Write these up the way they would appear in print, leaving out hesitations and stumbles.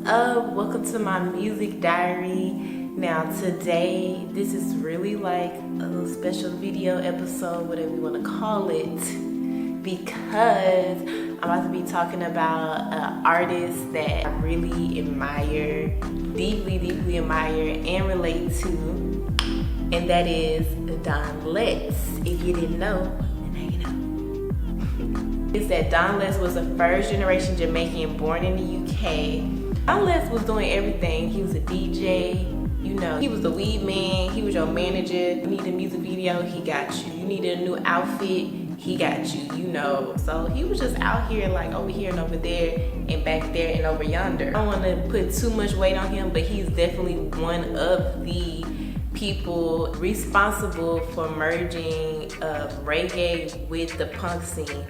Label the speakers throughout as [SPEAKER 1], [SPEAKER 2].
[SPEAKER 1] Welcome to my music diary. Now today, this is really like a little special video episode, whatever you want to call it, because I'm about to be talking about an artist that I really admire, deeply admire and relate to, and that is Don Letts. If you didn't know, then now you know. Is that Don Letts was a first generation Jamaican born in the UK. Don Letts was doing everything. He was a DJ, you know, he was the weed man, he was your manager. You need a music video, he got you. You needed a new outfit, he got you, you know. So he was just out here like over here and over there and back there and over yonder. I don't want to put too much weight on him, but he's definitely one of the people responsible for merging reggae with the punk scene.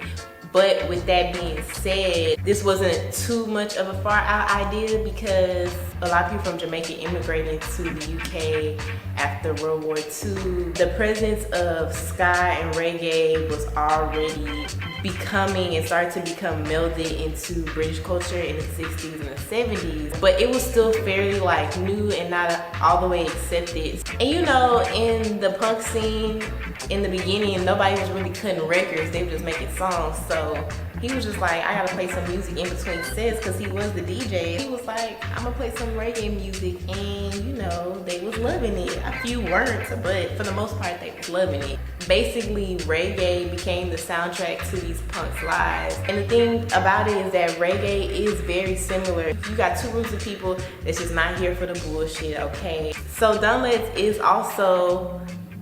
[SPEAKER 1] But with that being said, this wasn't too much of a far out idea because a lot of people from Jamaica immigrated to the UK after World War II. The presence of ska and reggae was already becoming and started to become melded into British culture in the 60s and the 70s. But it was still fairly like new and not all the way accepted. And you know, in the punk scene, in the beginning, nobody was really cutting records, they were just making songs. So he was just like, I gotta play some music in between sets because he was the DJ. He was like, I'm gonna play some reggae music, and you know, they was loving it. A few weren't, but for the most part, they was loving it. Basically, reggae became the soundtrack to these punks' lives. And the thing about it is that reggae is very similar. You got two groups of people that's just not here for the bullshit, okay? So Don Letts is also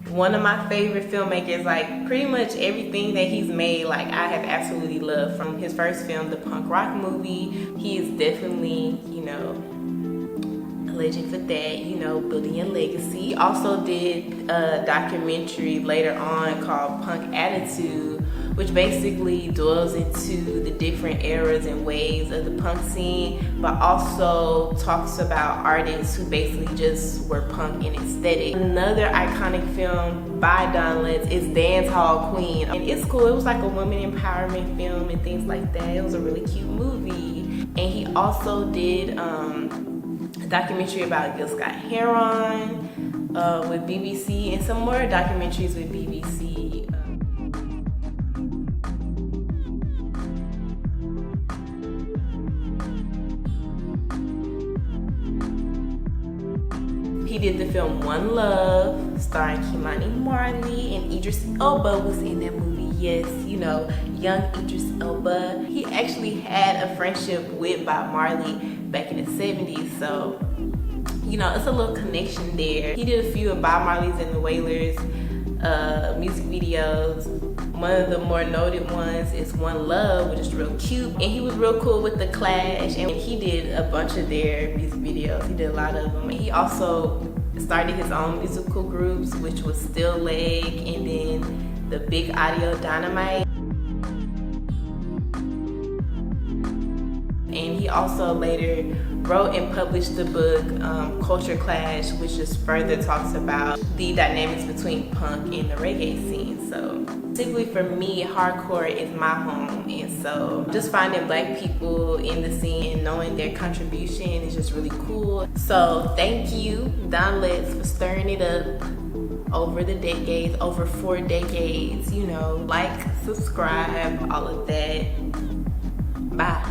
[SPEAKER 1] one of my favorite filmmakers. Like pretty much everything that he's made, like I have absolutely loved. From his first film, the punk rock movie, he is definitely, you know, a legend for that, you know, building a legacy. He also did a documentary later on called Punk Attitude, which basically dwells into the different eras and waves of the punk scene, but also talks about artists who basically just were punk in aesthetic. Another iconic film by Don Letts is Dance Hall Queen. And it's cool, it was like a women empowerment film and things like that. It was a really cute movie. And he also did a documentary about Gil Scott-Heron with BBC, and some more documentaries with BBC. He did the film One Love, starring Kimani Marley, and Idris Elba was in that movie. Yes, you know, young Idris Elba. He actually had a friendship with Bob Marley back in the 70s, so, you know, it's a little connection there. He did a few of Bob Marley's and the Wailers music videos. One of the more noted ones is One Love, which is real cute. And he was real cool with The Clash, and he did a bunch of their music videos. He did a lot of them. And he also started his own musical groups, which was Still Leg and then the Big Audio Dynamite. And he also later wrote and published the book Culture Clash, which just further talks about the dynamics between punk and the reggae scene. So particularly for me, hardcore is my home, and so just finding black people in the scene and knowing their contribution is just really cool. So thank you, Don Letts, for stirring it up over the decades, over 4 decades, you know, like, subscribe, all of that. Bye.